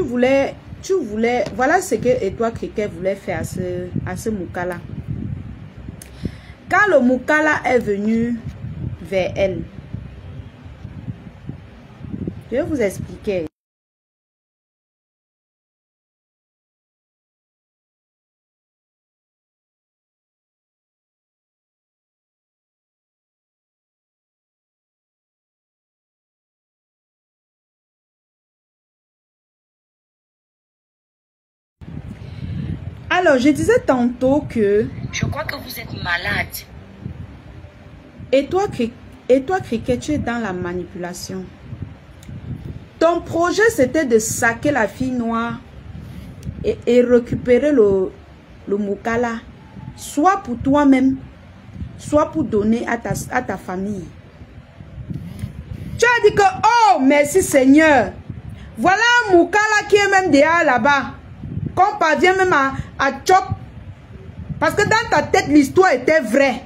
voulais, voilà ce que Étoile Cricket voulait faire à ce Moukala. Quand le Moukala est venu vers elle, je vais vous expliquer. Alors, je disais tantôt que... Je crois que vous êtes malade. Et toi, Cricket, tu es dans la manipulation. Ton projet, c'était de saquer la fille noire et récupérer le Moukala, soit pour toi-même, soit pour donner à ta famille. Tu as dit que, oh, merci Seigneur, voilà un Moukala qui est même derrière là-bas, qu'on parvient même à chop. Parce que dans ta tête, l'histoire était vraie.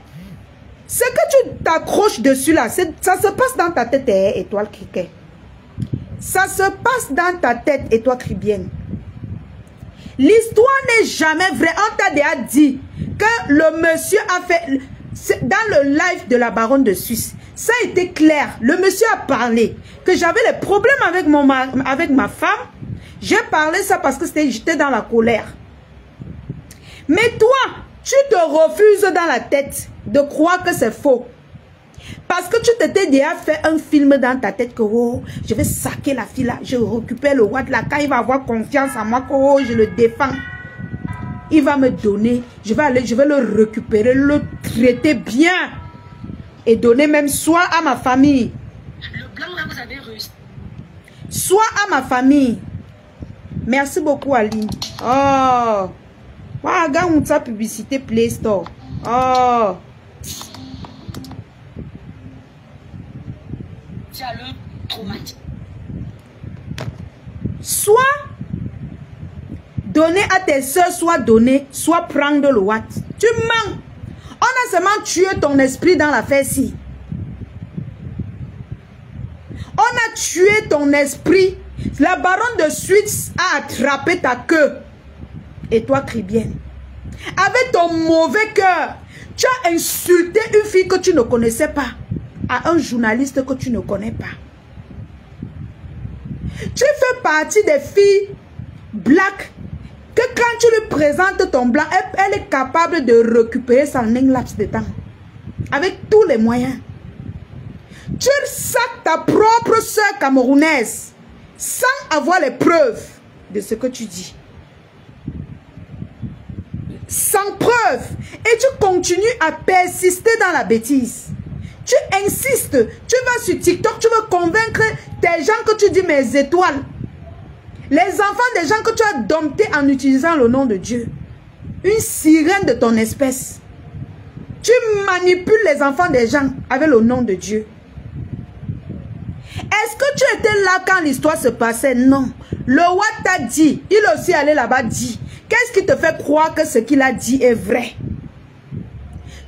Ce que tu t'accroches dessus là, ça se passe dans ta tête, Étoile Cricket. Ça se passe dans ta tête, Étoile Cribienne. L'histoire n'est jamais vraie. On t'a déjà dit que le monsieur a fait... Dans le live de la baronne de Suisse, ça a été clair. Le monsieur a parlé que j'avais des problèmes avec ma femme. J'ai parlé ça parce que j'étais dans la colère. Mais toi, tu te refuses dans la tête de croire que c'est faux. Parce que tu t'étais déjà fait un film dans ta tête que oh, je vais saquer la fille là, je récupère le Watt là, quand il va avoir confiance en moi, que oh, je le défends. Il va me donner, je vais le récupérer, le traiter bien. Et donner même soit à ma famille. Le blanc là, vous avez réussi. Soit à ma famille. Merci beaucoup Aline. Oh. Regarde ta publicité Play Store. Oh. Tu as le traumatisme. Soit donner à tes soeurs, soit prendre le Watt. Tu mens. On a seulement tué ton esprit dans l'affaire-ci. On a tué ton esprit. La baronne de Suisse a attrapé ta queue. Et toi, Cribienne, avec ton mauvais cœur, tu as insulté une fille que tu ne connaissais pas à un journaliste que tu ne connais pas. Tu fais partie des filles black que quand tu lui présentes ton blanc, elle est capable de récupérer ça en un laps de temps. Avec tous les moyens. Tu sacs ta propre soeur camerounaise sans avoir les preuves de ce que tu dis. Sans preuve. Et tu continues à persister dans la bêtise. Tu insistes. Tu vas sur TikTok, tu veux convaincre des gens que tu dis mes étoiles. Les enfants des gens que tu as domptés en utilisant le nom de Dieu. Une sirène de ton espèce. Tu manipules les enfants des gens avec le nom de Dieu. Est-ce que tu étais là quand l'histoire se passait? Non. Le Watt t'a dit. Il est aussi allé là-bas dit. Qu'est-ce qui te fait croire que ce qu'il a dit est vrai?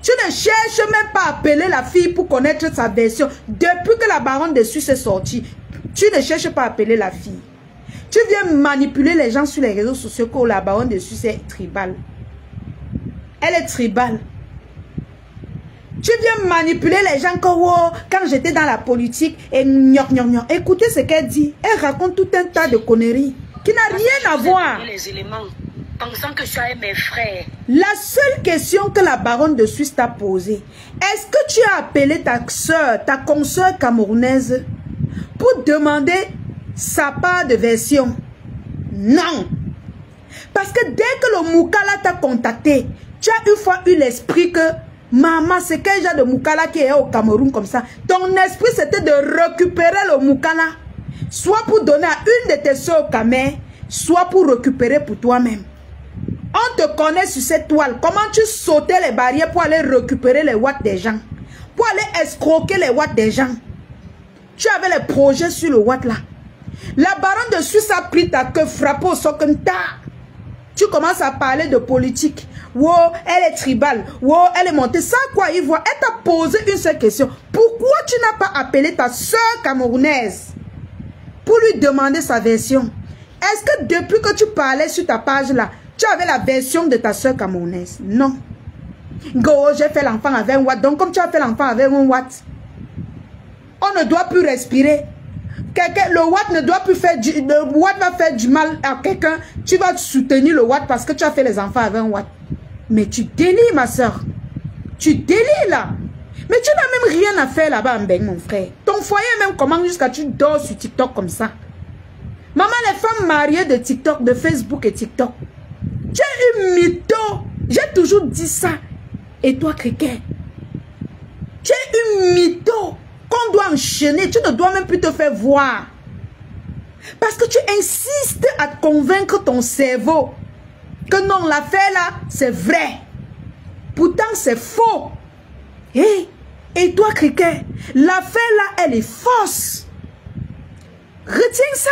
Tu ne cherches même pas à appeler la fille pour connaître sa version. Depuis que la baronne de Suisse est sortie, tu ne cherches pas à appeler la fille. Tu viens manipuler les gens sur les réseaux sociaux que la baronne de Suisse est tribale. Elle est tribale. Tu viens manipuler les gens que oh, quand j'étais dans la politique et écoutez ce qu'elle dit. Elle raconte tout un tas de conneries qui n'a rien à voir. Les éléments, pensant que je suis mes frères. La seule question que la baronne de Suisse t'a posée, est-ce que tu as appelé ta soeur, ta consoeur camerounaise pour demander sa part de version? Non. Parce que dès que le Moukala t'a contacté, tu as une fois eu l'esprit que maman, c'est quel genre de Moukala qui est au Cameroun comme ça? Ton esprit c'était de récupérer le Moukala, soit pour donner à une de tes soeurs au Camer, soit pour récupérer pour toi-même. On te connaît sur cette toile. Comment tu sautais les barrières pour aller récupérer les watts des gens? Pour aller escroquer les watts des gens? Tu avais les projets sur le watt là. La baronne de Suisse a pris ta queue, frappée au sokenta. Tu commences à parler de politique. Wow, elle est tribale. Wow, elle est montée. Sans quoi il voit. Elle t'a posé une seule question. Pourquoi tu n'as pas appelé ta soeur camerounaise pour lui demander sa version? Est-ce que depuis que tu parlais sur ta page là, tu avais la version de ta soeur camerounaise? Non. Go, j'ai fait l'enfant avec un watt. Donc comme tu as fait l'enfant avec un watt, on ne doit plus respirer. Le watt ne doit plus faire le watt va faire du mal à quelqu'un. Tu vas soutenir le watt parce que tu as fait les enfants avec un watt. Mais tu délires, ma soeur. Tu délires là. Mais tu n'as même rien à faire là-bas, mon frère. Ton foyer même commande jusqu'à tu dors sur TikTok comme ça. Maman, les femmes mariées de TikTok, de Facebook et TikTok. Tu es une mytho. J'ai toujours dit ça. Et toi, Cricket, tu es une mytho qu'on doit enchaîner. Tu ne dois même plus te faire voir. Parce que tu insistes à convaincre ton cerveau que non, l'affaire là, c'est vrai. Pourtant, c'est faux. Et toi, Cricket, l'affaire là, elle est fausse. Retiens ça.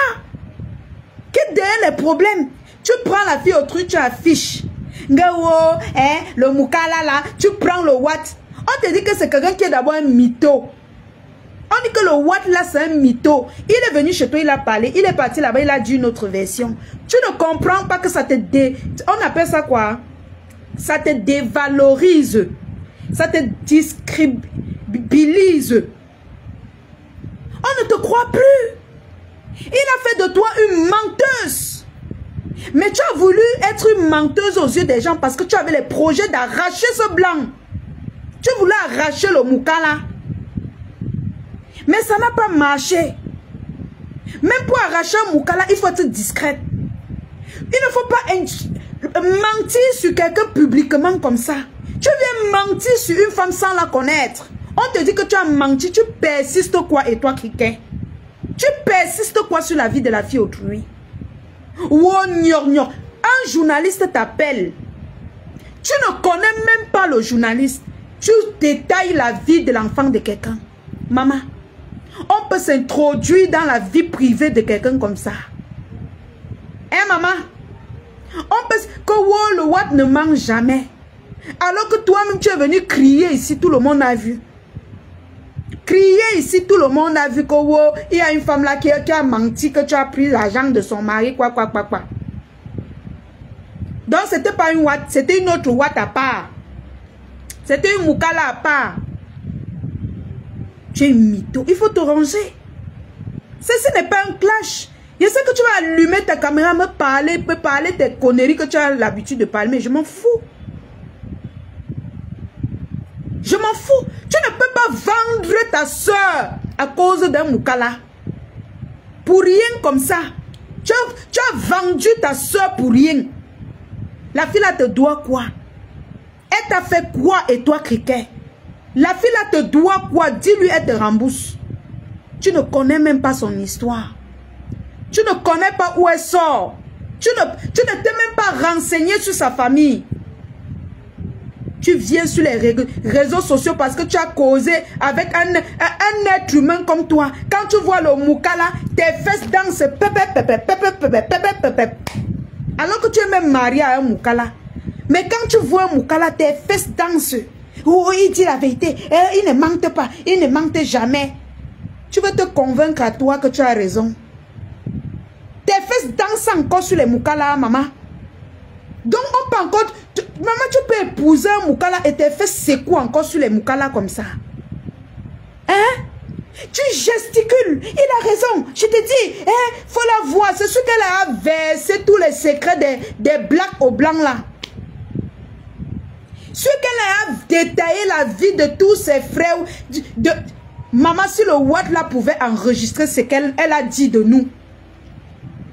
Que derrière les problèmes, tu prends la fille autrui, tu affiches. Le Moukala là, tu prends le Watt. On te dit que c'est quelqu'un qui est d'abord un mytho. On dit que le Watt là, c'est un mytho. Il est venu chez toi, il a parlé. Il est parti là-bas, il a dit une autre version. Tu ne comprends pas que ça te On appelle ça quoi? Ça te dévalorise. Ça te discrédite. On ne te croit plus. Il a fait de toi une menteuse. Mais tu as voulu être une menteuse aux yeux des gens parce que tu avais les projets d'arracher ce blanc. Tu voulais arracher le Moukala. Mais ça n'a pas marché. Même pour arracher un Moukala, il faut être discrète. Il ne faut pas mentir sur quelqu'un publiquement comme ça. Tu viens mentir sur une femme sans la connaître. On te dit que tu as menti, tu persistes quoi et toi, Cricket? Tu persistes quoi sur la vie de la fille autrui? Un journaliste t'appelle. Tu ne connais même pas le journaliste. Tu détailles la vie de l'enfant de quelqu'un. Maman, on peut s'introduire dans la vie privée de quelqu'un comme ça. Hein, maman? On peut... Que le Watt ne mange jamais. Alors que toi-même, tu es venu crier ici, tout le monde a vu. Crier ici, tout le monde a vu que il y a une femme là qui a menti, que tu as pris l'argent de son mari, quoi. Donc, c'était pas une Watt, c'était une autre Watt à part. C'était une Moukala à part. Tu es une mytho, il faut te ranger. Ceci n'est pas un clash. Je sais que tu vas allumer ta caméra, me parler tes conneries que tu as l'habitude de parler, mais je m'en fous. Je m'en fous. Tu ne peux pas vendre ta soeur à cause d'un Moukala. Pour rien comme ça. Tu as vendu ta soeur pour rien. La fille là te doit quoi? Elle t'a fait quoi et toi, Cricket? La fille là te doit quoi? Dis-lui, elle te rembourse. Tu ne connais même pas son histoire. Tu ne connais pas où elle sort. Tu ne t'es même pas renseigné sur sa famille. Tu viens sur les réseaux sociaux parce que tu as causé avec un être humain comme toi. Quand tu vois le Moukala, tes fesses dansent. Alors que tu es même marié à un Moukala. Mais quand tu vois un Moukala, tes fesses dansent. Oh, il dit la vérité. Il ne mente pas. Il ne mente jamais. Tu veux te convaincre à toi que tu as raison. Tes fesses dansent encore sur les Moukala, maman. Donc on peut encore... Maman, tu peux épouser un Moukala et tes fesses secouent encore sur les Moukala comme ça. Hein? Tu gesticules. Il a raison. Je te dis, faut la voir. C'est ce qu'elle a versé tous les secrets des blacks aux blancs là. Ce qu'elle a détaillé la vie de tous ses frères. Maman, si le Watt là pouvait enregistrer ce qu'elle a dit de nous.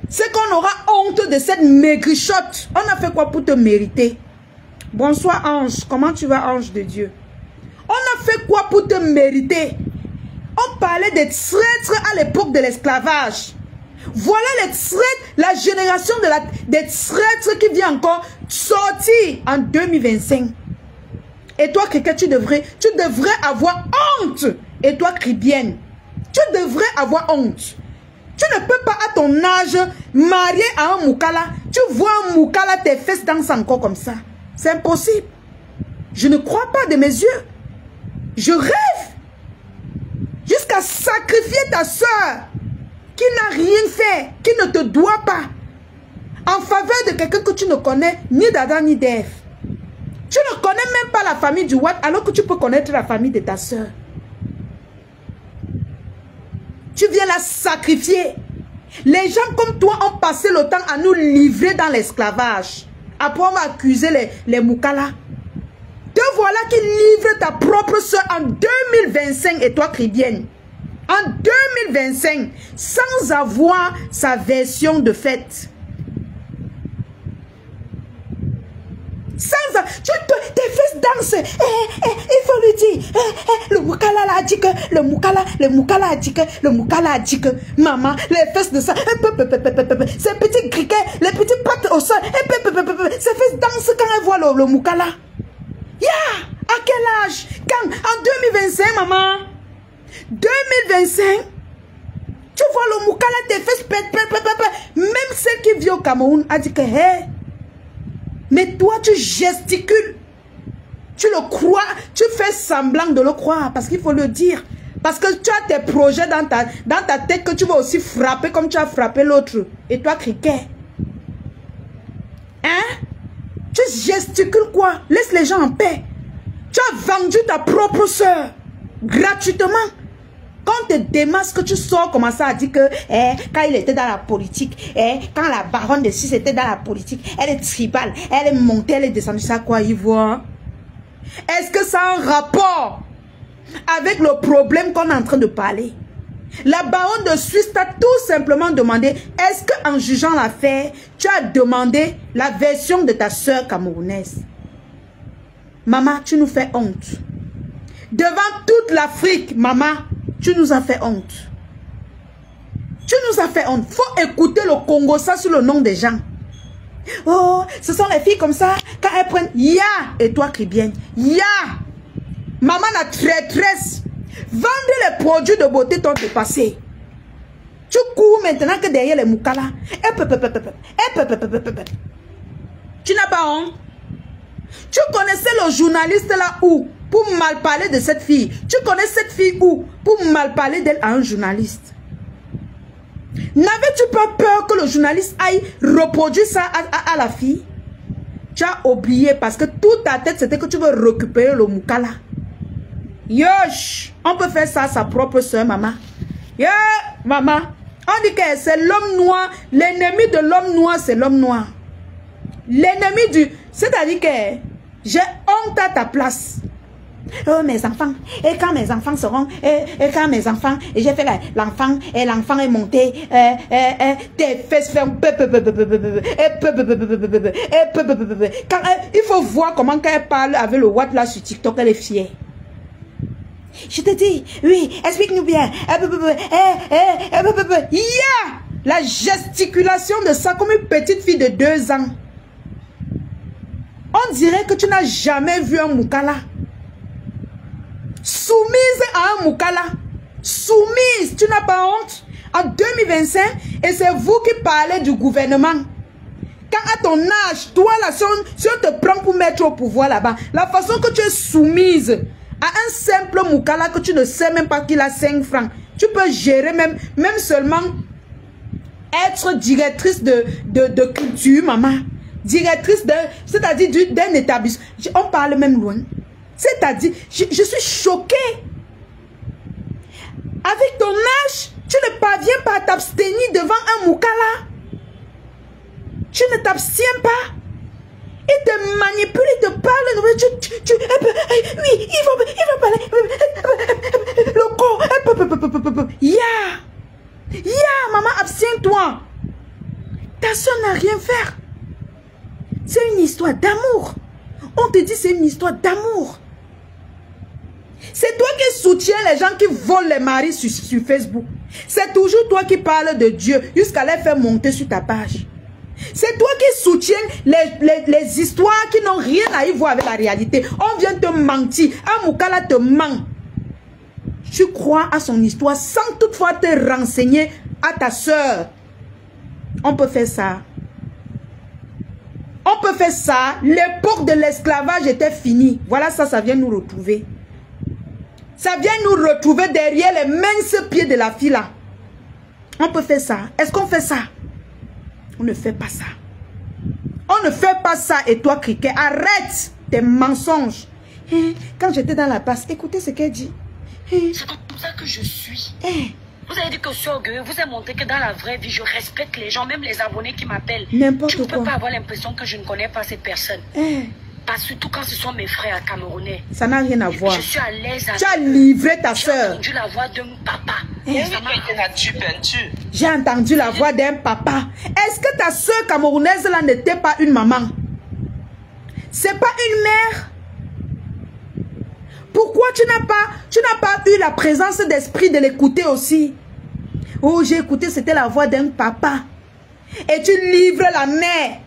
C'est qu'on aura honte de cette maigrichotte. On a fait quoi pour te mériter? Bonsoir Ange. Comment tu vas, Ange de Dieu? On a fait quoi pour te mériter? On parlait des traîtres à l'époque de l'esclavage. Voilà les traîtres, la génération des traîtres qui vient encore sortir en 2025. Et toi, quelqu'un, tu devrais avoir honte. Et toi, Cribienne, tu devrais avoir honte. Tu ne peux pas à ton âge marier à un Moukala. Tu vois un Moukala, tes fesses dansent encore comme ça. C'est impossible. Je ne crois pas de mes yeux. Je rêve. Jusqu'à sacrifier ta soeur qui n'a rien fait, qui ne te doit pas. tu ne connais ni d'Adam ni d'Ève. Tu ne connais même pas la famille du Watt alors que tu peux connaître la famille de ta soeur. Tu viens la sacrifier. Les gens comme toi ont passé le temps à nous livrer dans l'esclavage. Après on va accuser les Moukala. Te voilà qui livre ta propre soeur en 2025 et toi chrétienne. En 2025 sans avoir sa version de fête. Tes fesses dansent. Il faut lui dire. Le Moukala a dit que. Le Moukala a dit que. Le Moukala a dit que. Maman, les fesses de ça. Ces petits criquets, les petites pattes au sol. Ces fesses dansent quand elles voient le Moukala. À quel âge? Quand? En 2025, maman. 2025. Tu vois le Moukala, tes fesses. Même celle qui vit au Cameroun a dit que. Mais toi, tu gesticules. Tu le crois. Tu fais semblant de le croire. Parce qu'il faut le dire. Parce que tu as tes projets dans ta tête que tu vas aussi frapper comme tu as frappé l'autre. Et toi, criquet. Hein? Tu gesticules quoi? Laisse les gens en paix. Tu as vendu ta propre soeur. Gratuitement. Quand on te démasque, tu sors comme ça à dire que quand il était dans la politique, quand la baronne de Sis était dans la politique, elle est tribale, elle est montée, elle est descendue, ça quoi, Ivoire? Est-ce que ça a un rapport avec le problème qu'on est en train de parler? La baronne de Suisse t'a tout simplement demandé, est-ce qu'en jugeant l'affaire, tu as demandé la version de ta soeur camerounaise? Maman, tu nous fais honte. Devant toute l'Afrique, maman, tu nous as fait honte. Tu nous as fait honte. Faut écouter le Congo, ça sur le nom des gens. Oh, ce sont les filles comme ça. Quand elles prennent, et toi qui bien, maman la traîtresse. Vendre les produits de beauté t'ont dépassé. Tu cours maintenant que derrière les Moukala. Tu n'as pas honte. Tu connaissais le journaliste là où? Pour mal parler de cette fille. Tu connais cette fille où? Pour mal parler d'elle à un journaliste. N'avais-tu pas peur que le journaliste aille reproduire ça à la fille? Tu as oublié parce que toute ta tête c'était que tu veux récupérer le Moukala. Yosh! On peut faire ça à sa propre soeur, maman. Maman. On dit que c'est l'homme noir. L'ennemi de l'homme noir, c'est l'homme noir. L'ennemi du... C'est-à-dire que j'ai honte à ta place. Oh mes enfants, et quand mes enfants seront, et quand mes enfants, et j'ai fait l'enfant, et l'enfant est monté, tes fesses font, il faut voir comment quand elle parle avec le Watt là sur TikTok, elle est fière. Je te dis, oui, explique-nous bien. La gesticulation de ça comme une petite fille de 2 ans. On dirait que tu n'as jamais vu un Moukala. Soumise à un Moukala. Soumise, tu n'as pas honte. En 2025, et c'est vous qui parlez du gouvernement. Quand à ton âge, toi là, si on te prend pour mettre au pouvoir là-bas, la façon que tu es soumise à un simple Moukala que tu ne sais même pas qu'il a 5 francs, tu peux gérer même seulement être directrice de culture, maman. Directrice c'est-à-dire d'un établissement. On parle même loin. C'est-à-dire, je suis choquée. Avec ton âge, tu ne parviens pas à t'abstenir devant un Moukala. Tu ne t'abstiens pas. Il te manipule, il te parle. Oui, il va parler. Le corps. Maman, abstiens-toi. Ta soeur n'a rien fait. C'est une histoire d'amour. On te dit c'est une histoire d'amour. C'est toi qui soutiens les gens qui volent les maris sur Facebook. C'est toujours toi qui parles de Dieu jusqu'à les faire monter sur ta page. C'est toi qui soutiens les histoires qui n'ont rien à y voir avec la réalité. On vient te mentir. Un Moukala te ment. Tu crois à son histoire sans toutefois te renseigner à ta soeur. On peut faire ça. On peut faire ça. L'époque de l'esclavage était finie. Voilà ça vient nous retrouver. Ça vient nous retrouver derrière les minces pieds de la fille là. On peut faire ça. Est-ce qu'on fait ça? On ne fait pas ça. On ne fait pas ça et toi, Cricket. Arrête tes mensonges. Quand j'étais dans la passe, écoutez ce qu'elle dit. C'est comme ça que je suis. Vous avez dit que je suis orgueilleux. Vous avez montré que dans la vraie vie, je respecte les gens, même les abonnés qui m'appellent. N'importe quoi. Tu ne peux pas avoir l'impression que je ne connais pas cette personne. Pas surtout quand ce sont mes frères camerounais. Ça n'a rien à voir. Je suis à l'aise. Tu as livré ta soeur. J'ai entendu la voix d'un papa. J'ai entendu la voix d'un papa. Est-ce que ta soeur camerounaise là n'était pas une maman? C'est pas une mère? Pourquoi tu n'as pas eu la présence d'esprit de l'écouter aussi? Oh, j'ai écouté, c'était la voix d'un papa. Et tu livres la mère.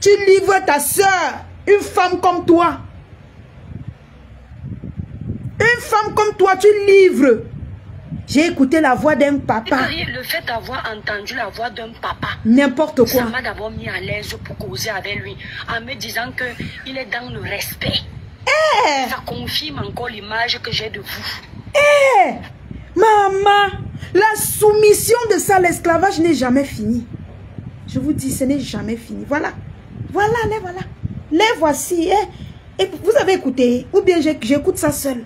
Tu livres ta soeur. Une femme comme toi. Une femme comme toi, tu livres. J'ai écouté la voix d'un papa. Le fait d'avoir entendu la voix d'un papa, n'importe quoi. Ça m'a d'abord mis à l'aise pour causer avec lui, en me disant qu'il est dans le respect. Ça confirme encore l'image que j'ai de vous. Maman, la soumission de ça, l'esclavage n'est jamais fini. Je vous dis, ce n'est jamais fini. Voilà. Voilà, les voilà. Les voici. Et vous avez écouté, ou bien j'écoute ça seul.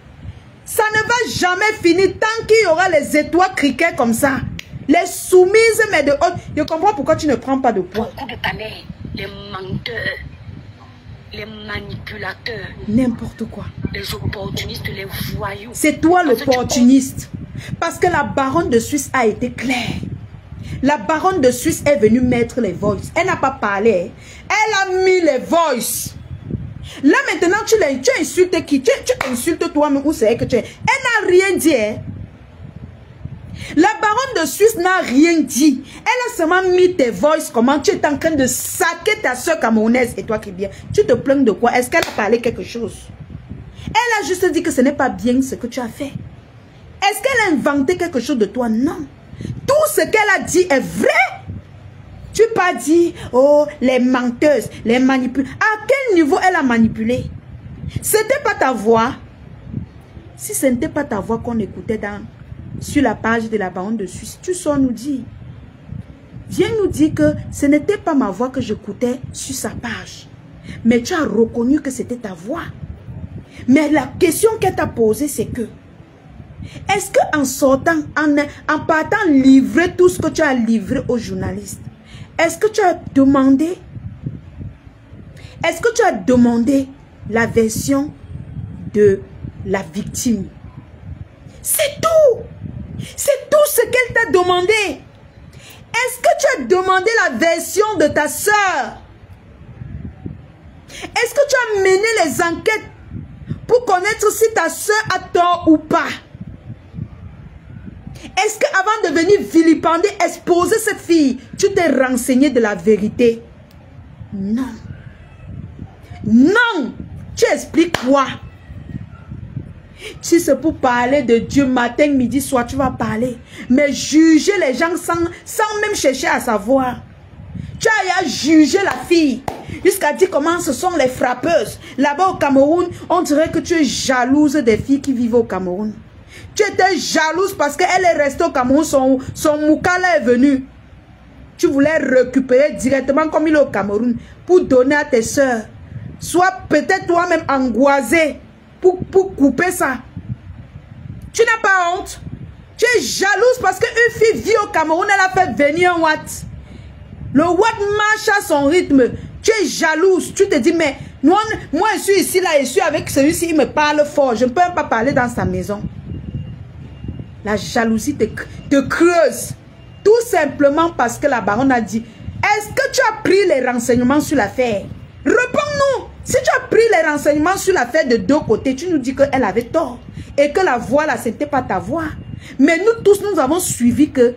Ça ne va jamais finir tant qu'il y aura les étoiles criquets comme ça. Les soumises, mais de haute. Je comprends pourquoi tu ne prends pas de poids. Beaucoup de ta mère, les menteurs, les manipulateurs. N'importe quoi. Les opportunistes, les voyous. C'est toi l'opportuniste. Parce que la baronne de Suisse a été claire. La baronne de Suisse est venue mettre les voices. Elle n'a pas parlé. Elle a mis les voices. Là maintenant, tu insultes qui? Tu insultes toi-même ou c'est que tu es? Elle n'a rien dit. La baronne de Suisse n'a rien dit. Elle a seulement mis tes voices. Comment tu es en train de saquer ta soeur camerounaise et toi qui viens. Tu te plains de quoi? Est-ce qu'elle a parlé quelque chose? Elle a juste dit que ce n'est pas bien ce que tu as fait. Est-ce qu'elle a inventé quelque chose de toi? Non. Tout ce qu'elle a dit est vrai. Tu n'as pas dit, oh, les menteuses, les manipulateurs. À quel niveau elle a manipulé? Ce n'était pas ta voix. Si ce n'était pas ta voix qu'on écoutait sur la page de la baronne de Suisse, tu sors nous dire. Viens nous dire que ce n'était pas ma voix que j'écoutais sur sa page. Mais tu as reconnu que c'était ta voix. Mais la question qu'elle t'a posée, c'est que est-ce qu'en sortant, en partant livrer tout ce que tu as livré aux journalistes, est-ce que tu as demandé la version de la victime? C'est tout. C'est tout ce qu'elle t'a demandé. Est-ce que tu as demandé la version de ta soeur? Est-ce que tu as mené les enquêtes pour connaître si ta soeur a tort ou pas? Est-ce qu'avant de venir vilipender, exposer cette fille, tu t'es renseigné de la vérité? Non. Non. Tu expliques quoi? Si c'est pour parler de Dieu matin, midi, soir, tu vas parler. Mais juger les gens sans même chercher à savoir. Tu as jugé la fille. Jusqu'à dire comment ce sont les frappeuses. Là-bas au Cameroun, on dirait que tu es jalouse des filles qui vivent au Cameroun. Tu étais jalouse parce qu'elle est restée au Cameroun, son moukala est venu. Tu voulais récupérer directement comme il est au Cameroun pour donner à tes soeurs. Soit peut-être toi-même angoissée pour couper ça. Tu n'as pas honte. Tu es jalouse parce qu'une fille vit au Cameroun, elle a fait venir un Watt. Le Watt marche à son rythme. Tu es jalouse. Tu te dis, mais moi je suis ici, là, je suis avec celui-ci, il me parle fort. Je ne peux pas parler dans sa maison. La jalousie te creuse. Tout simplement parce que la baronne a dit, est-ce que tu as pris les renseignements sur l'affaire? Réponds-nous. Si tu as pris les renseignements sur l'affaire de deux côtés, tu nous dis qu'elle avait tort. Et que la voix là, ce n'était pas ta voix. Mais nous tous, nous avons suivi que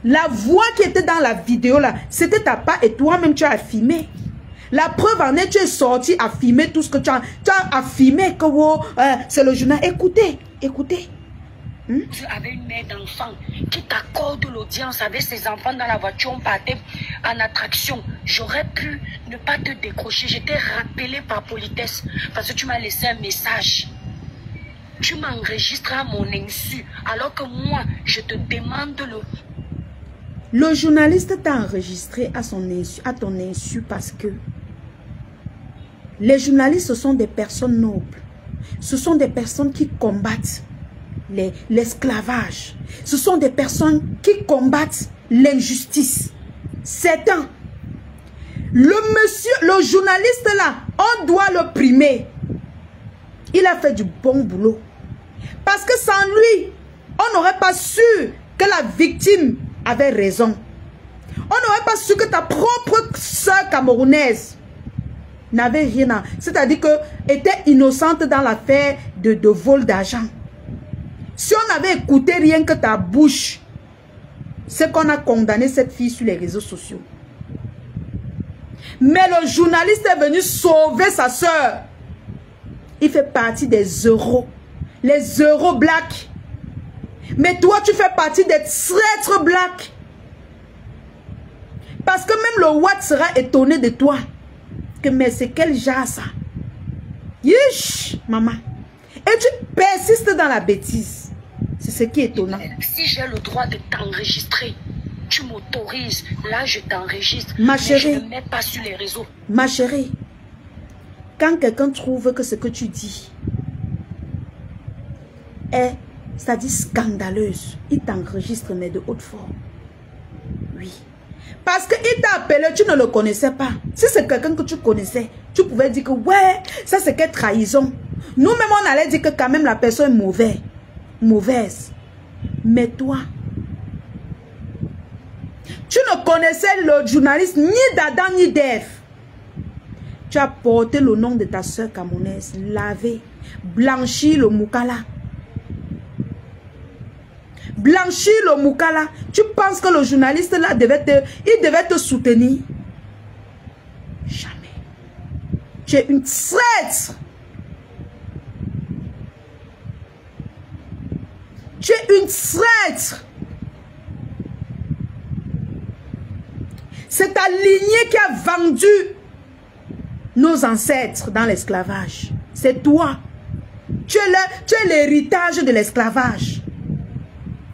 la voix qui était dans la vidéo là, c'était ta part et toi-même tu as affirmé. La preuve en est, tu es sorti affirmer tout ce que tu as affirmé que oh, c'est le journal. Écoutez, écoutez. Tu avais une mère d'enfant qui t'accorde l'audience avec ses enfants dans la voiture, on partait en attraction. J'aurais pu ne pas te décrocher. J'étais rappelé par politesse parce que tu m'as laissé un message. Tu m'enregistres à mon insu alors que moi, je te demande Le journaliste t'a enregistré à ton insu parce que les journalistes, ce sont des personnes nobles. Ce sont des personnes qui combattent l'esclavage. Ce sont des personnes qui combattent l'injustice. C'est un. Le journaliste là, on doit le primer. Il a fait du bon boulot. Parce que sans lui, on n'aurait pas su que la victime avait raison. On n'aurait pas su que ta propre soeur camerounaise n'avait rien à... C'est-à-dire qu'elle était innocente dans l'affaire de vol d'argent. Si on avait écouté rien que ta bouche, c'est qu'on a condamné cette fille sur les réseaux sociaux. Mais le journaliste est venu sauver sa soeur. Il fait partie des euros. Les euros blacks. Mais toi, tu fais partie des traîtres blacks. Parce que même le Watt sera étonné de toi. Que mais c'est quel genre ça? Yish, maman. Et tu persistes dans la bêtise. C'est ce qui est étonnant. Si j'ai le droit de t'enregistrer, tu m'autorises. Là, je t'enregistre. Ma chérie. Mais je ne mets pas sur les réseaux. Ma chérie. Quand quelqu'un trouve que ce que tu dis est, c'est-à-dire scandaleuse, il t'enregistre, mais de haute forme. Oui. Parce qu'il t'a appelé, tu ne le connaissais pas. Si c'est quelqu'un que tu connaissais, tu pouvais dire que ouais, ça c'est quelle trahison. Nous-mêmes, on allait dire que quand même la personne est mauvaise. Mais toi, tu ne connaissais le journaliste ni d'Adam ni d'Ève. Tu as porté le nom de ta soeur camerounaise, lavé, blanchi le moukala. Blanchir le moukala. Tu penses que le journaliste là devait te soutenir? Jamais. Tu es une traître. Tu es une traître. C'est ta lignée qui a vendu nos ancêtres dans l'esclavage. C'est toi. Tu es l'héritage de l'esclavage.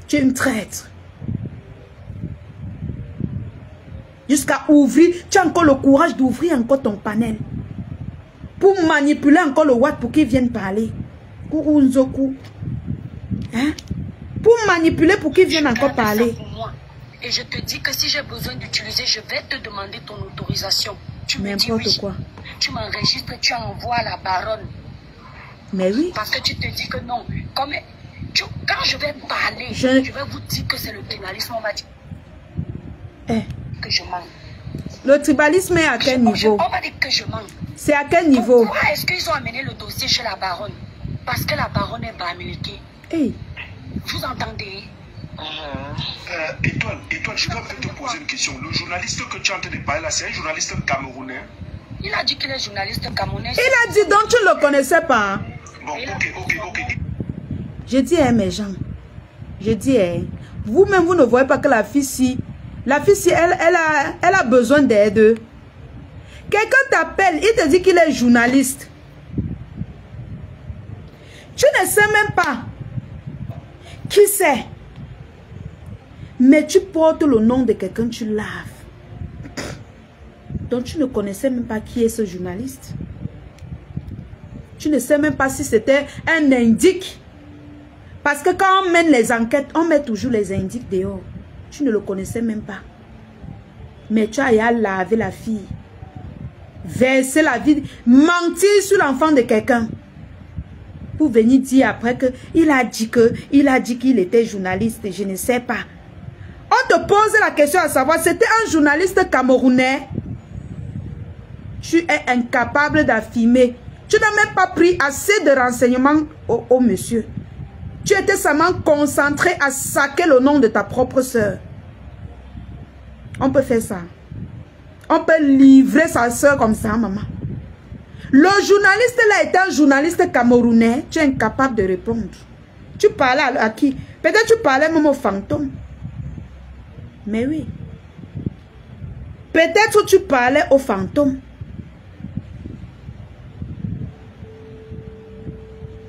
Tu es une traître. Jusqu'à ouvrir, tu as encore le courage d'ouvrir encore ton panel. Pour manipuler encore le Watt pour qu'il vienne parler. Hein? Pour manipuler pour qu'il vienne encore parler. Et je te dis que si j'ai besoin d'utiliser, je vais te demander ton autorisation. Tu me dis oui. Quoi. Tu m'enregistres, tu envoies à la baronne. Mais oui. Parce que tu te dis que non. Quand je vais parler, je vais vous dire que c'est le tribalisme. On va dire que je mens. Le tribalisme est à quel niveau? On va dire que je mens. C'est à quel niveau? Pourquoi est-ce qu'ils ont amené le dossier chez la baronne? Parce que la baronne est bamilquée. Hey. Vous entendez? Étoile, je dois te poser une question. Le journaliste que tu es en train de parler là, c'est un journaliste camerounais? Il a dit qu'il est journaliste camerounais. Il a dit donc tu ne le connaissais pas. Bon, ok. Je dis, mes gens, je dis, vous-même, vous ne voyez pas que la fille, elle a besoin d'aide. Quelqu'un t'appelle, il te dit qu'il est journaliste. Tu ne sais même pas qui c'est. Mais tu portes le nom de quelqu'un, tu laves. Donc tu ne connaissais même pas qui est ce journaliste. Tu ne sais même pas si c'était un indique. Parce que quand on mène les enquêtes, on met toujours les indices dehors. Tu ne le connaissais même pas. Mais tu as lavé la fille. Verser la vie. Mentir sur l'enfant de quelqu'un. Pour venir dire après qu'il a dit qu'il était journaliste. Je ne sais pas. On te pose la question à savoir, c'était un journaliste camerounais. Tu es incapable d'affirmer. Tu n'as même pas pris assez de renseignements au monsieur. Tu étais seulement concentré à saquer le nom de ta propre soeur. On peut faire ça. On peut livrer sa soeur comme ça, maman. Le journaliste là est un journaliste camerounais. Tu es incapable de répondre. Tu parlais à qui? Peut-être tu parlais même au fantôme. Mais oui. Peut-être tu parlais au fantôme.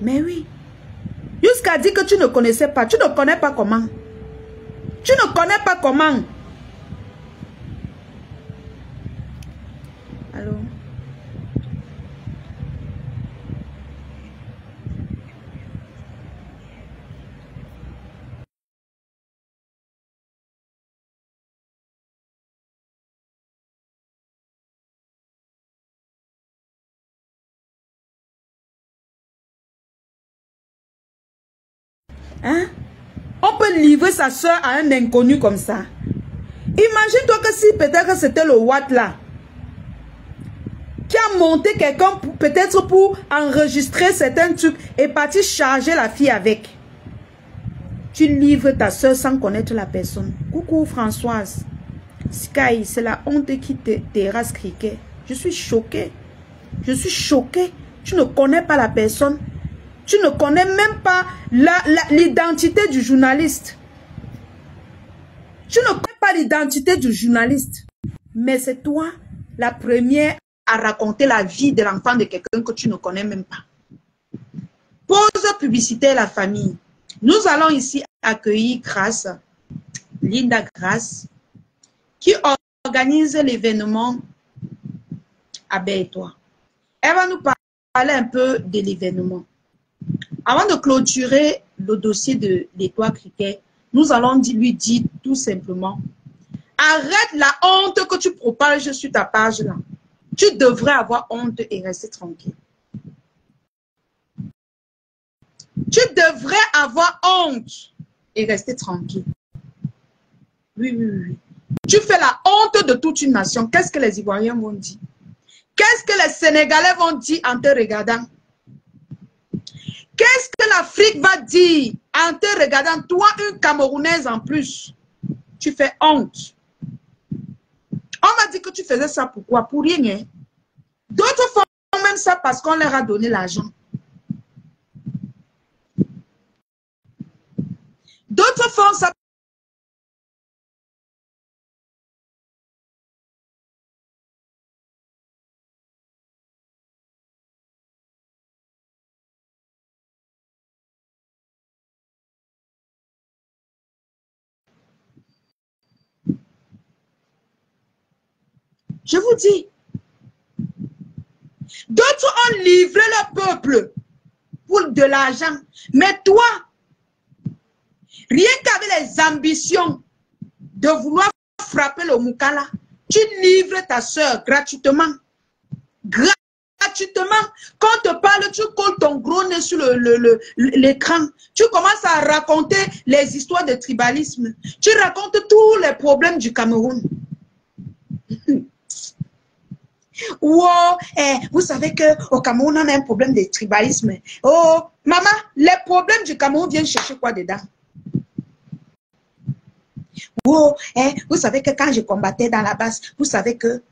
Mais oui. Jusqu'à dire que tu ne connaissais pas. Tu ne connais pas comment. Tu ne connais pas comment. Allô? Hein? On peut livrer sa soeur à un inconnu comme ça. Imagine-toi que si peut-être c'était le Watt là, qui a monté quelqu'un peut-être pour enregistrer certains trucs et parti charger la fille avec. Tu livres ta soeur sans connaître la personne. Coucou Françoise. Sky, c'est la honte qui te terrasse criquet. Je suis choquée. Je suis choquée. Tu ne connais pas la personne. Tu ne connais même pas l'identité du journaliste. Tu ne connais pas l'identité du journaliste. Mais c'est toi la première à raconter la vie de l'enfant de quelqu'un que tu ne connais même pas. Pause publicitaire, la famille. Nous allons ici accueillir Grace, Linda Grace, qui organise l'événement Abaisse-toi. Elle va nous parler un peu de l'événement. Avant de clôturer le dossier de l'Étoile Cricket, nous allons lui dire tout simplement, arrête la honte que tu propages sur ta page là. Tu devrais avoir honte et rester tranquille. Tu devrais avoir honte et rester tranquille. Oui, oui, oui. Tu fais la honte de toute une nation. Qu'est-ce que les Ivoiriens vont dire? Qu'est-ce que les Sénégalais vont dire en te regardant? Qu'est-ce que l'Afrique va dire en te regardant? Toi, une Camerounaise en plus, tu fais honte. On m'a dit que tu faisais ça pourquoi? Pour rien. Hein? D'autres font même ça parce qu'on leur a donné l'argent. D'autres font ça. Je vous dis, d'autres ont livré leur peuple pour de l'argent. Mais toi, rien qu'avec les ambitions de vouloir frapper le Moukala, tu livres ta soeur gratuitement. Gratuitement. Quand on te parle, tu colles ton gros nez sur l'écran. Tu commences à raconter les histoires de tribalisme. Tu racontes tous les problèmes du Cameroun. Wow, vous savez qu'au Cameroun, on a un problème de tribalisme. Oh, maman, les problèmes du Cameroun viennent chercher quoi dedans? Oh, vous savez que quand je combattais dans la base, vous savez que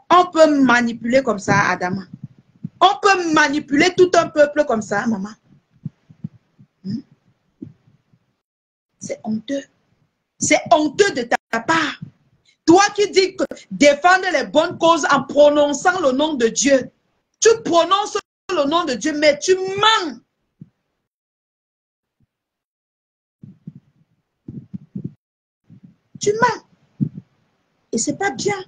on peut manipuler comme ça, Adama. On peut manipuler tout un peuple comme ça, maman. C'est honteux. C'est honteux de ta part. Toi qui dis que défendre les bonnes causes en prononçant le nom de Dieu. Tu prononces le nom de Dieu, mais tu mens. Tu mens. Et c'est pas bien.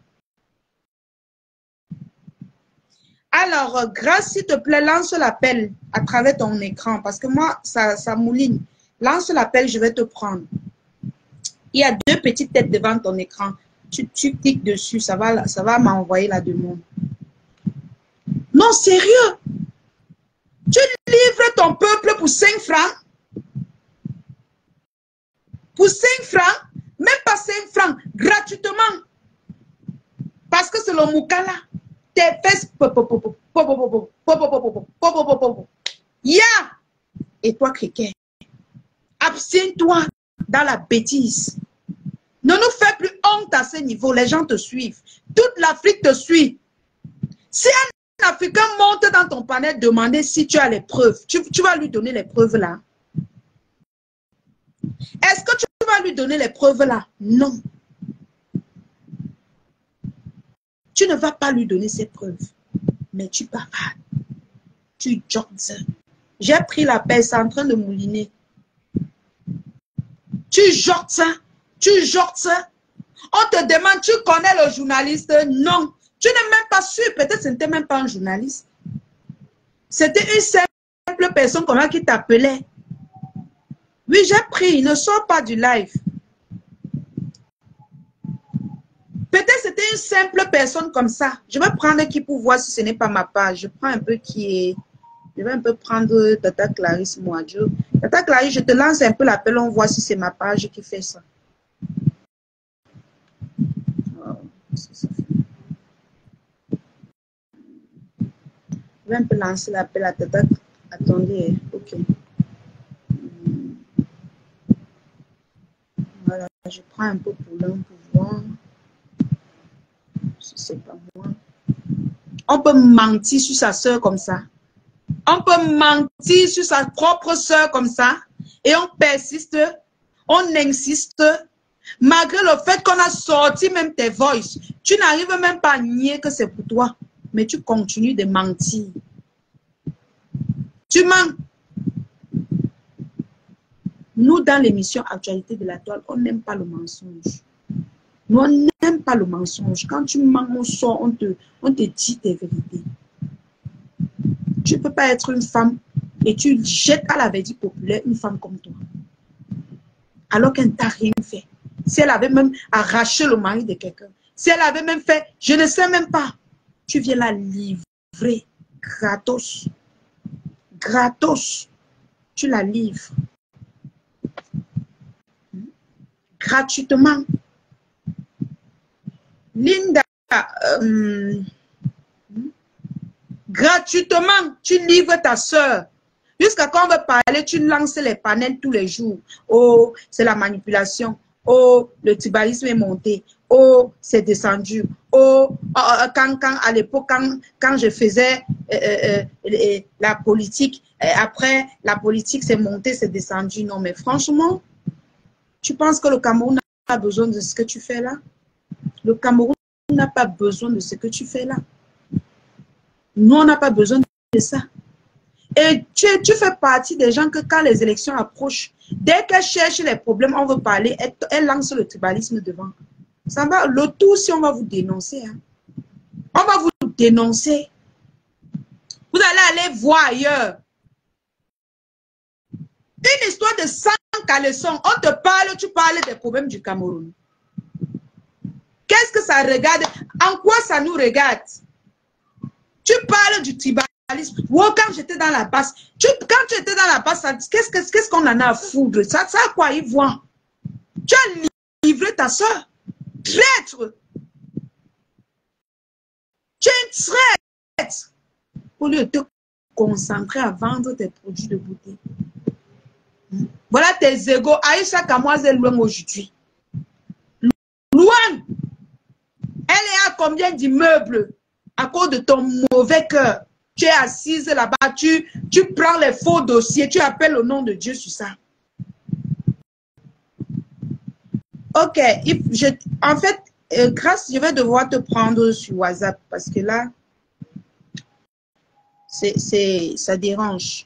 Alors, Grâce, s'il te plaît, lance l'appel à travers ton écran. Parce que moi, ça mouline. Lance l'appel, je vais te prendre. Il y a deux petites têtes devant ton écran. Tu cliques dessus, ça va m'envoyer la demande. Non, sérieux. Tu livres ton peuple pour 5 francs. Pour 5 francs, même pas 5 francs, gratuitement. Parce que c'est le Moukala. Tes fesses. Ya. Et toi, Criquet, abstiens-toi dans la bêtise. Ne nous fais plus honte à ce niveau. Les gens te suivent. Toute l'Afrique te suit. Si un Africain monte dans ton panel, demander si tu as les preuves. Tu vas lui donner les preuves là. Est-ce que tu vas lui donner les preuves là? Non. Tu ne vas pas lui donner ces preuves. Mais tu bavardes. Tu jottes. J'ai pris la paix, c'est en train de mouliner. Tu jottes ça. Tu jottes ça. On te demande, tu connais le journaliste? Non. Tu n'es même pas sûr, peut-être que ce n'était même pas un journaliste. C'était une simple personne comme ça qui t'appelait. Oui, j'ai pris, ne sors pas du live. Peut-être c'était une simple personne comme ça. Je vais prendre qui pour voir si ce n'est pas ma page. Je prends un peu qui est... Je vais un peu prendre Tata Clarisse Moadjo. Tata Clarisse, je te lance un peu l'appel, on voit si c'est ma page qui fait ça. Oh, ça fait. Je vais un peu lancer l'appel à Tata. Attendez, ok. Voilà, je prends un peu pour l'un pour voir si c'est pas moi. On peut mentir sur sa soeur comme ça. On peut mentir sur sa propre soeur comme ça. Et on persiste, on insiste. Malgré le fait qu'on a sorti même tes voices, tu n'arrives même pas à nier que c'est pour toi. Mais tu continues de mentir. Tu mens. Nous, dans l'émission Actualité de la Toile, on n'aime pas le mensonge. Nous, on n'aime pas le mensonge. Quand tu mens, on sort, on te dit tes vérités. Tu ne peux pas être une femme et tu jettes à la verdict populaire une femme comme toi. Alors qu'elle ne t'a rien fait. Si elle avait même arraché le mari de quelqu'un, si elle avait même fait, je ne sais même pas, tu viens la livrer gratos. Gratos. Tu la livres. Gratuitement. Linda, gratuitement, tu livres ta soeur. Jusqu'à quand on veut parler, tu lances les panels tous les jours. Oh, c'est la manipulation. Oh, le tribalisme est monté. Oh, c'est descendu. Oh, quand à l'époque, quand je faisais la politique, après, la politique s'est montée, c'est descendu. Non, mais franchement, tu penses que le Cameroun n'a pas besoin de ce que tu fais là? Le Cameroun n'a pas besoin de ce que tu fais là. Nous, on n'a pas besoin de ça. Et tu fais partie des gens que quand les élections approchent, dès qu'elle cherche les problèmes, on veut parler, elle lance le tribalisme devant. Ça va, le tout, si on va vous dénoncer. Hein. On va vous dénoncer. Vous allez aller voir ailleurs. Une histoire de 100 caleçons. On te parle, tu parles des problèmes du Cameroun. Qu'est-ce que ça regarde? En quoi ça nous regarde? Tu parles du tribalisme. Oh, quand j'étais dans la basse, quand tu étais dans la basse, qu'est-ce qu'on en a à foutre? Ça à quoi ils voient? Tu as livré ta soeur. Traître. Tu es une traître. Au lieu de te concentrer à vendre tes produits de beauté. Voilà tes égos. Aïcha Kamoise est loin aujourd'hui. Loin. Elle est à combien d'immeubles à cause de ton mauvais cœur? Tu es assise là-bas, tu prends les faux dossiers, tu appelles le nom de Dieu sur ça. Ok, en fait, grâce, je vais devoir te prendre sur WhatsApp parce que là, ça dérange.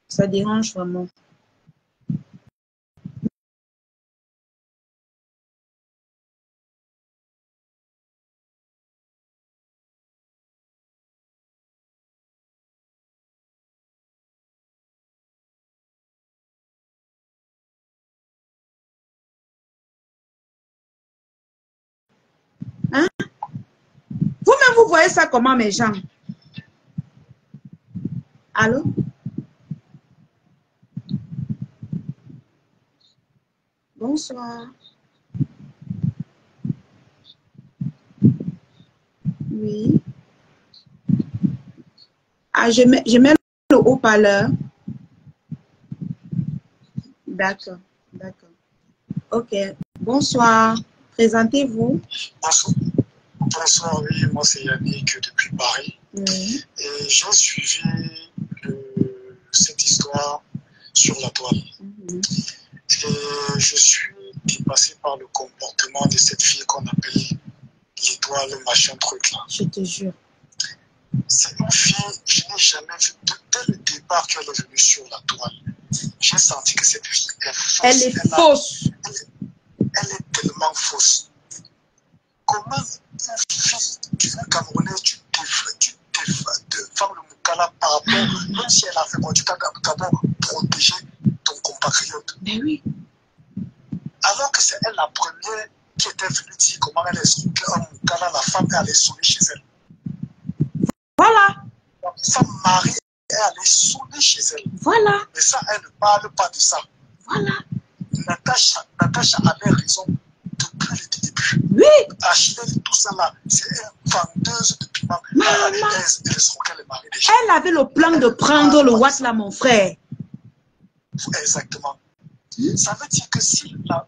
Ça dérange vraiment. Hein? Vous-même, vous voyez ça comment, mes gens? Allô? Bonsoir. Oui. Ah, je mets le haut-parleur. D'accord, d'accord. Ok. Bonsoir. Présentez-vous. Bonsoir, oui, moi c'est Yannick depuis Paris. Oui. Et j'ai suivi cette histoire sur la toile. Et je suis dépassé par le comportement de cette fille qu'on appelle l'étoile, le machin truc là. Je te jure. C'est une fille, je n'ai jamais vu, dès le départ qu'elle est venue sur la toile, j'ai senti que cette fille est fausse. Elle est fausse. Elle est tellement fausse. comment une fille du Camerounais, tu défends le Moukala par rapport, même si elle a fait quoi, tu t'as d'abord protégé ton compatriote. Mais oui. Alors que c'est elle la première qui était venue dire comment elle escroquait un Moukala, la femme est allée sonner chez elle. Voilà. Sa mari est allé sonner chez elle. Voilà. Mais ça, elle ne parle pas de ça. Voilà. Natacha avait raison depuis le début. Oui. Achille, tout ça là, c'est une vendeuse de piment. Elle escroquait le mari des gens. Elle avait le plan de prendre le Watt là, mon frère. Exactement. Ça veut dire que si la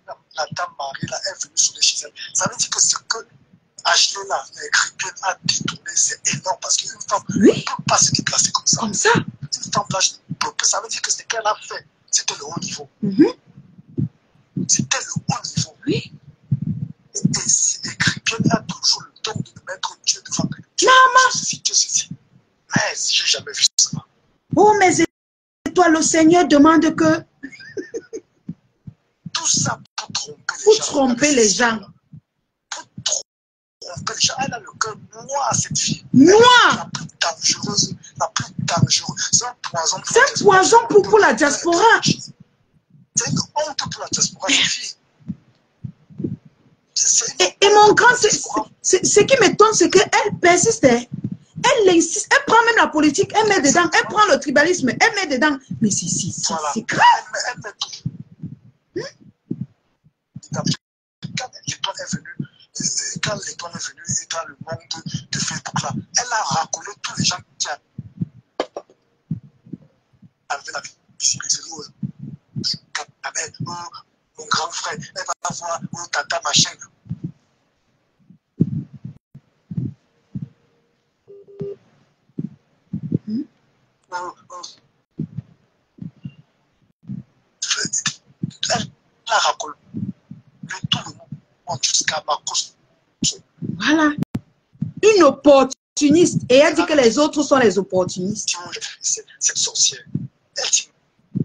dame Marie là est venue sonner chez elle, ça veut dire que ce que Achille là, l'écrivain a détourné, c'est énorme parce qu'une femme ne peut pas se déplacer comme ça. Comme ça. Une femme blanche ne peut pas. Ça veut dire que ce qu'elle a fait, c'était le haut niveau. C'était le haut niveau. Oui. Et l'écrivain a toujours le don de mettre Dieu devant. Dieu ceci. Mais j'ai jamais vu ça. Oh, mais toi, le Seigneur demande que... Tout ça pour tromper les gens. Pour tromper les gens. Elle a le cœur noir, cette fille. Noir. La plus dangereuse. C'est un poison. C'est un poison pour la diaspora. C'est une honte pour la diaspora, cette fille. Et mon grand, ce qui m'étonne, c'est qu'elle persiste. Elle insiste. Elle prend même la politique, elle met dedans. Elle prend le tribalisme, elle met dedans. Mais c'est grave. Elle met tout. Quand l'étoile est venue, et dans le monde de Facebook là, elle a racolé tous les gens qui avaient la visibilité. Mon grand frère, elle va voir tata machin. Elle a racolé tout le monde jusqu'à ma cause. Voilà. Une opportuniste. Et elle dit que les autres sont les opportunistes. Cette sorcière. Elle dit,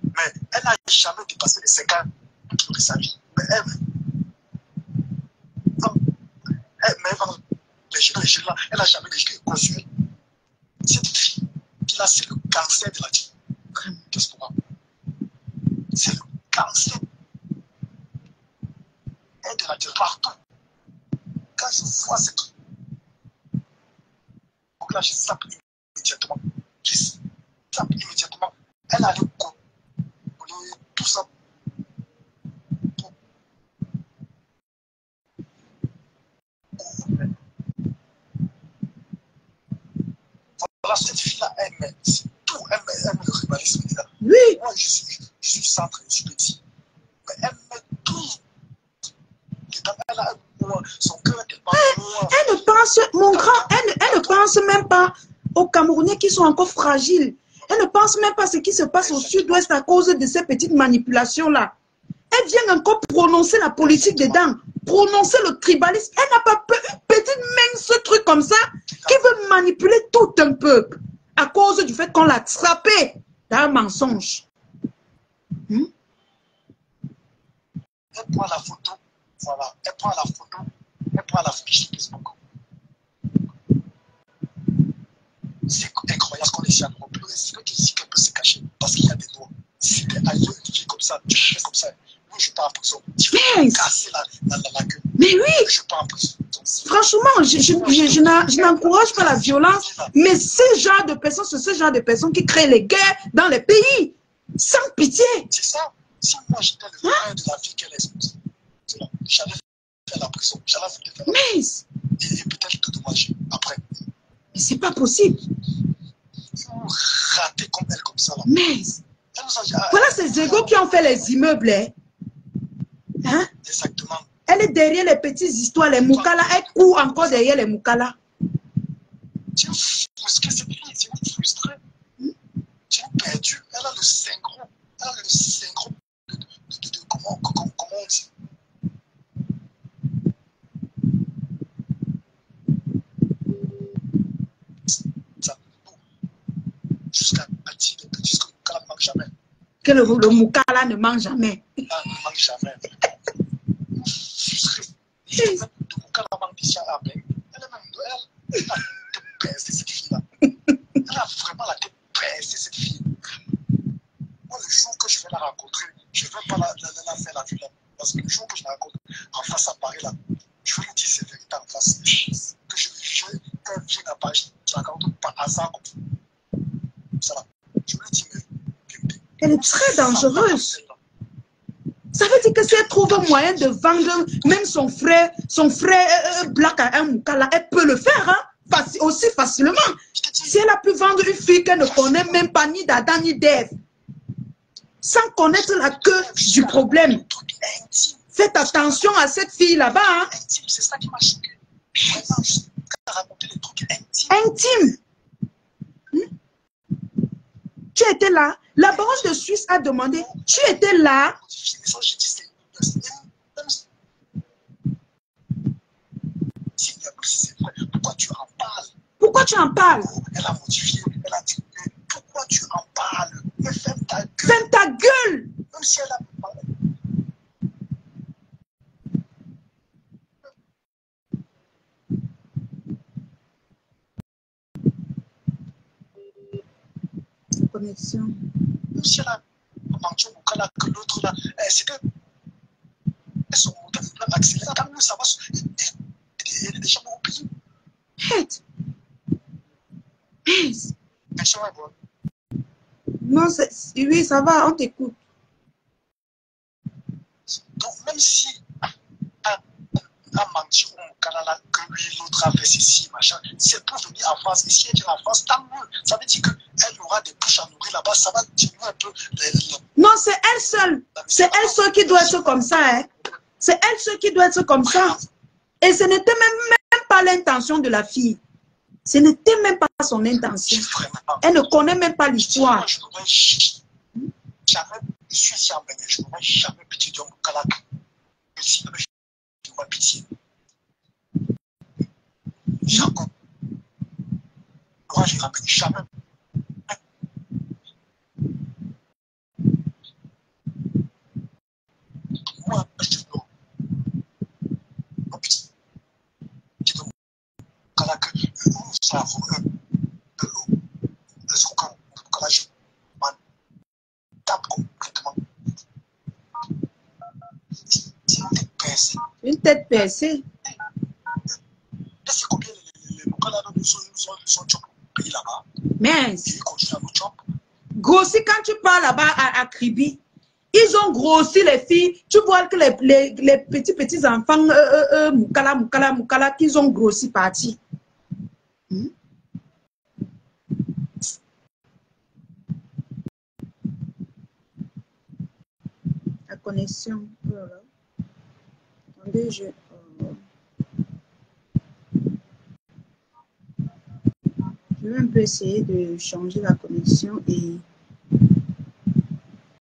mais elle n'a jamais dépassé les 5 ans de sa vie. Mais elle n'a jamais déjà conçu. Cette fille, là, c'est le cancer de la diaspora. C'est le cancer. Elle est de la diaspora partout. Quand je vois cette truc, là, je sape immédiatement. Elle a le coup. Tout ça. Voilà, cette fille-là, elle met tout. Elle met le rivalisme. Oui. Moi, je suis centre, je suis petit. Mais elle met tout. Elle a son cœur est tellement noir. Elle ne pense, mon grand, elle ne pense même pas aux Camerounais qui sont encore fragiles. Elle ne pense même pas à ce qui se passe au sud-ouest à cause de ces petites manipulations-là. Elle vient encore prononcer la politique dedans, prononcer le tribalisme. Elle n'a pas peur, une petite mince truc comme ça qui veut manipuler tout un peuple à cause du fait qu'on l'a attrapé dans un mensonge. Elle prend la photo, voilà, elle prend la fiche de Facebook. C'est incroyable ce qu'on est ici à Europe. C'est que ici qu'elle peut se cacher parce qu'il y a des lois. Si tu es ailleurs, tu fais comme ça, tu fais comme ça. Moi, je pars en prison. Tu peux casser la queue. Mais oui. Je pars en prison. Franchement, je n'encourage pas la violence, mais ce genre de personnes, c'est ce genre de personnes qui créent les guerres dans les pays, sans pitié. C'est ça. Si moi j'étais le frère de la vie qu'elle est, j'allais faire la prison. J'allais faire la prison. Et peut-être te dommager après. Mais c'est pas possible. Il faut rater comme elle, comme ça. Là. Mais voilà ces égos qui ont fait les immeubles. Hein? Exactement. Elle est derrière les petites histoires, les Moukala. Elle court encore derrière les Moukala. Tu es frustré, cette fille. Tu es frustré. Tu es perdu. Elle a le syndrome. Elle a le syndrome de comment on dit. Jusqu'à dire que le Moukala ne mange jamais. Que le Moukala ne mange jamais. Ne mange jamais. Frustré. Le Moukala mange déjà à Elle est très dangereuse. Ça veut dire que si elle trouve un moyen de vendre même son frère Black à un Moukala, elle peut le faire hein, aussi facilement. Si elle a pu vendre une fille qu'elle ne connaît même pas ni d'Adam ni d'Ève, sans connaître la queue du problème. Faites attention à cette fille là-bas. Hein. C'est ça qui m'a choqué. Vraiment, juste raconter des trucs intimes. Intime. Tu étais là. La baronne de Suisse a demandé, tu étais là. Pourquoi tu en parles? Pourquoi tu en parles? Elle a modifié, elle a dit, pourquoi tu en parles? Mais ferme ta gueule. Ferme ta gueule. Même si elle a parlé. Connexion. Même si elle a menti au cas là que l'autre là, c'est que son moteur va accélérer, quand même ça va elle est déjà au pays. Hête. Non, oui, ça va, on t'écoute. Donc, même si a menti au Canada, que lui, l'autre a fait ceci, machin, si elle peut venir en France, et si elle vient en France, tant mieux. Ça veut dire qu'elle aura des bouches à nourrir là-bas, ça va diminuer un peu Non, c'est elle seule. C'est elle seule qui doit être comme ça. Hein. C'est elle seule qui doit être comme ça. Et ce n'était même pas l'intention de la fille. Ce n'était même pas son intention. Elle ne connaît même pas l'histoire. Je n'aurais jamais, je suis ici en Bénin, je n'aurais jamais pitié d'un Moukala. Si je n'aurais pitié. Jamais. Moi, je ne rappelle jamais. Moi, je n'aurais pitié d'un Moukala que ça je m'en tape complètement. C'est une tête percée. Une tête percée. C'est combien les Moukala nous sont pays là-bas? Mais ils continuent à nous job. Grossi, quand tu pars là-bas à Kribi, ils ont grossi les filles. Tu vois que les petits enfants Moukala, qu'ils ont grossi parti. La connexion. Voilà. Attendez, je vais un peu essayer de changer la connexion et